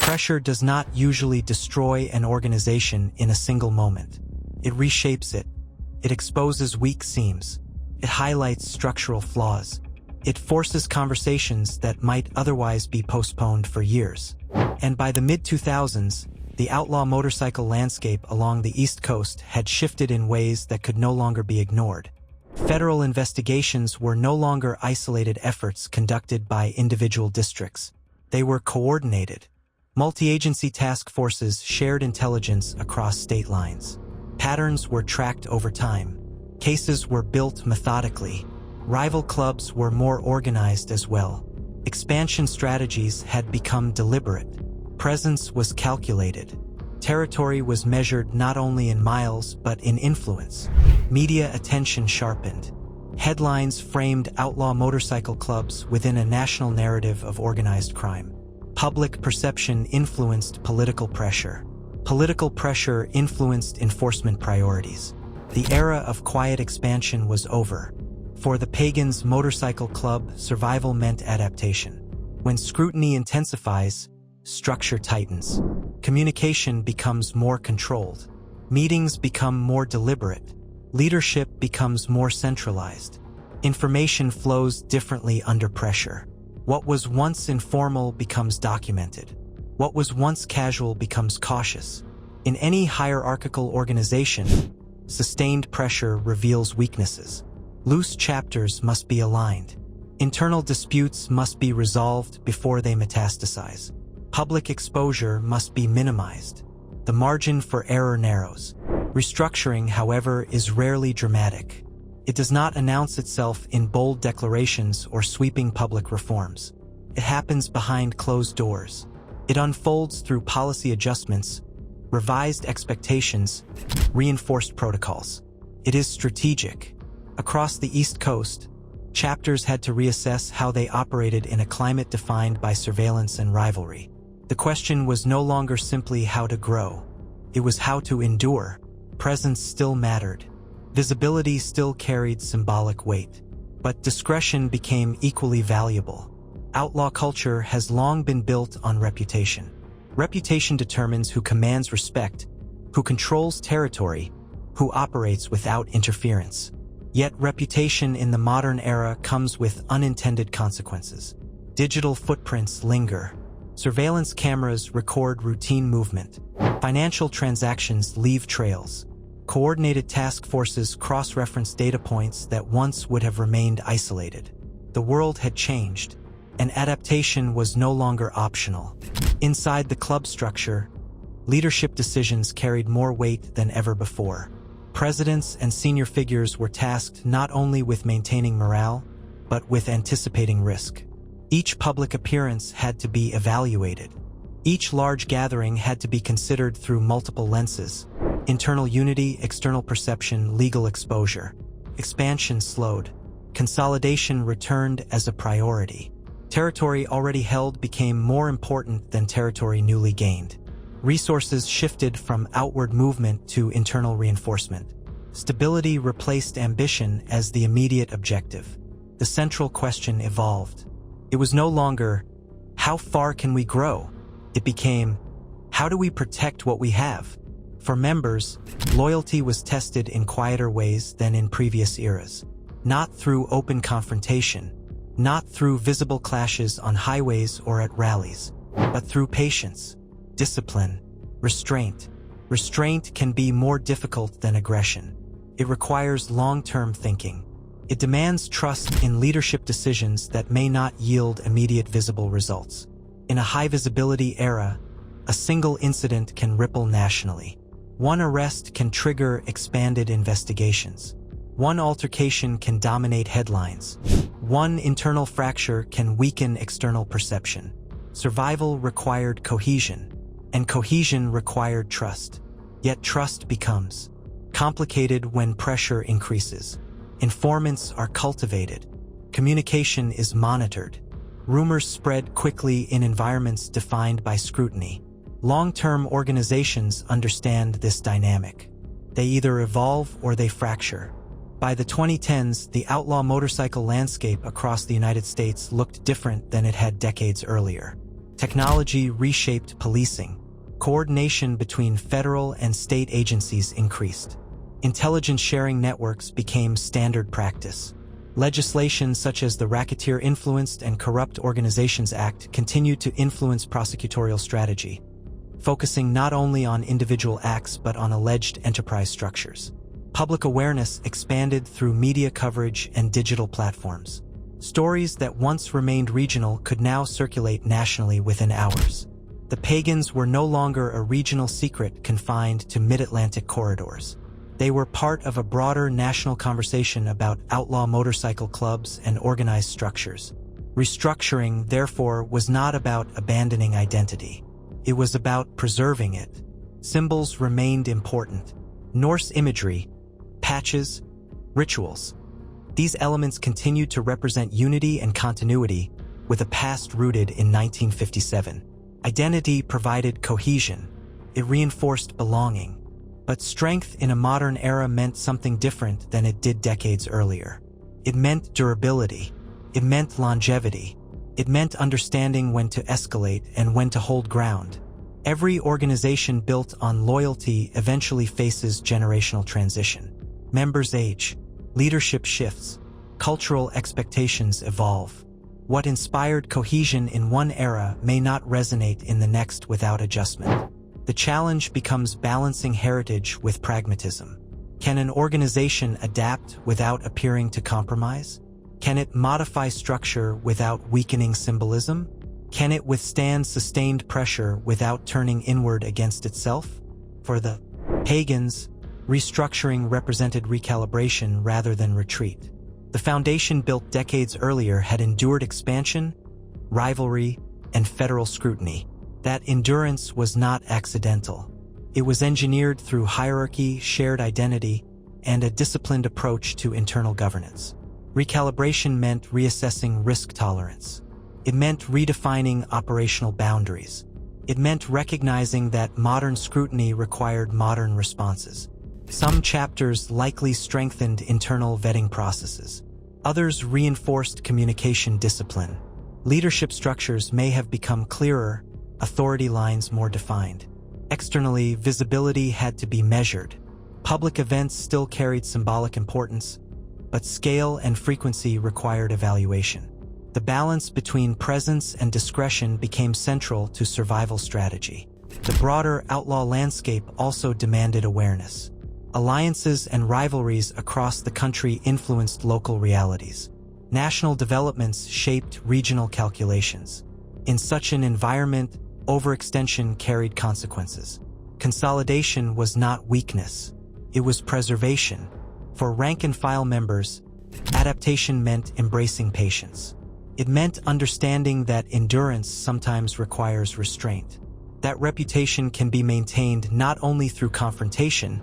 Pressure does not usually destroy an organization in a single moment. It reshapes it. It exposes weak seams. It highlights structural flaws. It forces conversations that might otherwise be postponed for years. And by the mid-2000s, the outlaw motorcycle landscape along the East Coast had shifted in ways that could no longer be ignored. Federal investigations were no longer isolated efforts conducted by individual districts. They were coordinated. Multi-agency task forces shared intelligence across state lines. Patterns were tracked over time. Cases were built methodically. Rival clubs were more organized as well. Expansion strategies had become deliberate. Presence was calculated. Territory was measured not only in miles but in influence. Media attention sharpened. Headlines framed outlaw motorcycle clubs within a national narrative of organized crime. Public perception influenced political pressure. Political pressure influenced enforcement priorities. The era of quiet expansion was over. For the Pagans Motorcycle Club, survival meant adaptation. When scrutiny intensifies, structure tightens. Communication becomes more controlled. Meetings become more deliberate. Leadership becomes more centralized. Information flows differently under pressure. What was once informal becomes documented. What was once casual becomes cautious. In any hierarchical organization, sustained pressure reveals weaknesses. Loose chapters must be aligned. Internal disputes must be resolved before they metastasize. Public exposure must be minimized. The margin for error narrows. Restructuring, however, is rarely dramatic. It does not announce itself in bold declarations or sweeping public reforms. It happens behind closed doors. It unfolds through policy adjustments, revised expectations, reinforced protocols. It is strategic. Across the East Coast, chapters had to reassess how they operated in a climate defined by surveillance and rivalry. The question was no longer simply how to grow. It was how to endure. Presence still mattered. Visibility still carried symbolic weight. But discretion became equally valuable. Outlaw culture has long been built on reputation. Reputation determines who commands respect, who controls territory, who operates without interference. Yet reputation in the modern era comes with unintended consequences. Digital footprints linger. Surveillance cameras record routine movement. Financial transactions leave trails. Coordinated task forces cross-reference data points that once would have remained isolated. The world had changed, and adaptation was no longer optional. Inside the club structure, leadership decisions carried more weight than ever before. Presidents and senior figures were tasked not only with maintaining morale, but with anticipating risk. Each public appearance had to be evaluated. Each large gathering had to be considered through multiple lenses: internal unity, external perception, legal exposure. Expansion slowed. Consolidation returned as a priority. Territory already held became more important than territory newly gained. Resources shifted from outward movement to internal reinforcement. Stability replaced ambition as the immediate objective. The central question evolved. It was no longer, how far can we grow? It became, how do we protect what we have? For members, loyalty was tested in quieter ways than in previous eras. Not through open confrontation, not through visible clashes on highways or at rallies, but through patience, discipline, restraint. Restraint can be more difficult than aggression. It requires long-term thinking. It demands trust in leadership decisions that may not yield immediate visible results. In a high-visibility era, a single incident can ripple nationally. One arrest can trigger expanded investigations. One altercation can dominate headlines. One internal fracture can weaken external perception. Survival required cohesion, and cohesion required trust. Yet trust becomes complicated when pressure increases. Informants are cultivated. Communication is monitored. Rumors spread quickly in environments defined by scrutiny. Long-term organizations understand this dynamic. They either evolve or they fracture. By the 2010s, the outlaw motorcycle landscape across the United States looked different than it had decades earlier. Technology reshaped policing. Coordination between federal and state agencies increased. Intelligence sharing networks became standard practice. Legislation such as the Racketeer Influenced and Corrupt Organizations Act continued to influence prosecutorial strategy, focusing not only on individual acts but on alleged enterprise structures. Public awareness expanded through media coverage and digital platforms. Stories that once remained regional could now circulate nationally within hours. The Pagans were no longer a regional secret confined to mid-Atlantic corridors. They were part of a broader national conversation about outlaw motorcycle clubs and organized structures. Restructuring, therefore, was not about abandoning identity. It was about preserving it. Symbols remained important. Norse imagery, patches, rituals. These elements continued to represent unity and continuity, with a past rooted in 1957. Identity provided cohesion. It reinforced belonging. But strength in a modern era meant something different than it did decades earlier. It meant durability. It meant longevity. It meant understanding when to escalate and when to hold ground. Every organization built on loyalty eventually faces generational transition. Members age. Leadership shifts. Cultural expectations evolve. What inspired cohesion in one era may not resonate in the next without adjustment. The challenge becomes balancing heritage with pragmatism. Can an organization adapt without appearing to compromise? Can it modify structure without weakening symbolism? Can it withstand sustained pressure without turning inward against itself? For the Pagans, restructuring represented recalibration rather than retreat. The foundation built decades earlier had endured expansion, rivalry, and federal scrutiny. That endurance was not accidental. It was engineered through hierarchy, shared identity, and a disciplined approach to internal governance. Recalibration meant reassessing risk tolerance. It meant redefining operational boundaries. It meant recognizing that modern scrutiny required modern responses. Some chapters likely strengthened internal vetting processes. Others reinforced communication discipline. Leadership structures may have become clearer, authority lines more defined. Externally, visibility had to be measured. Public events still carried symbolic importance, but scale and frequency required evaluation. The balance between presence and discretion became central to survival strategy. The broader outlaw landscape also demanded awareness. Alliances and rivalries across the country influenced local realities. National developments shaped regional calculations. In such an environment, overextension carried consequences. Consolidation was not weakness. It was preservation. For rank-and-file members, adaptation meant embracing patience. It meant understanding that endurance sometimes requires restraint. That reputation can be maintained not only through confrontation,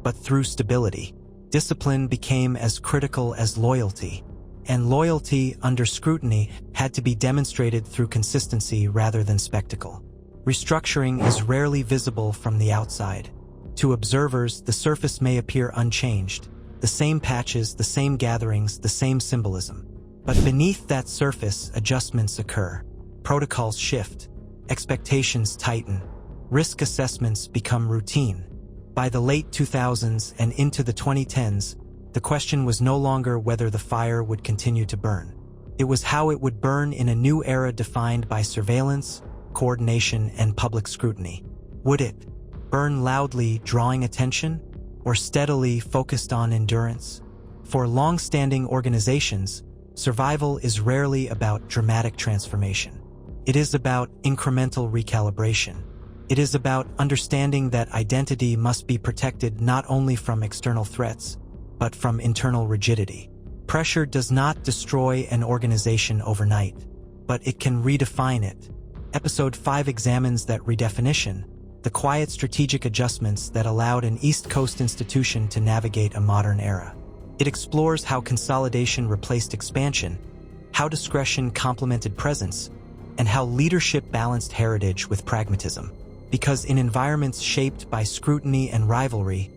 but through stability. Discipline became as critical as loyalty. And loyalty under scrutiny had to be demonstrated through consistency rather than spectacle. Restructuring is rarely visible from the outside. To observers, the surface may appear unchanged. The same patches, the same gatherings, the same symbolism. But beneath that surface, adjustments occur. Protocols shift. Expectations tighten. Risk assessments become routine. By the late 2000s and into the 2010s, the question was no longer whether the fire would continue to burn. It was how it would burn in a new era defined by surveillance, coordination, and public scrutiny. Would it burn loudly, drawing attention, or steadily focused on endurance? For long-standing organizations, survival is rarely about dramatic transformation. It is about incremental recalibration. It is about understanding that identity must be protected not only from external threats, but from internal rigidity. Pressure does not destroy an organization overnight, but it can redefine it. Episode 5 examines that redefinition, the quiet strategic adjustments that allowed an East Coast institution to navigate a modern era. It explores how consolidation replaced expansion, how discretion complemented presence, and how leadership balanced heritage with pragmatism. Because in environments shaped by scrutiny and rivalry,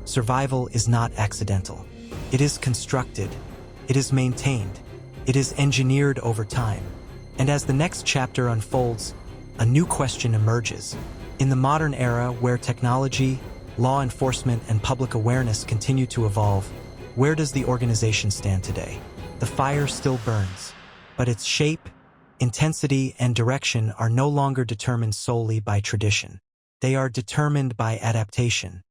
survival is not accidental. It is constructed. It is maintained. It is engineered over time. And as the next chapter unfolds, a new question emerges. In the modern era where technology, law enforcement, and public awareness continue to evolve, where does the organization stand today? The fire still burns, but its shape, intensity, and direction are no longer determined solely by tradition. They are determined by adaptation,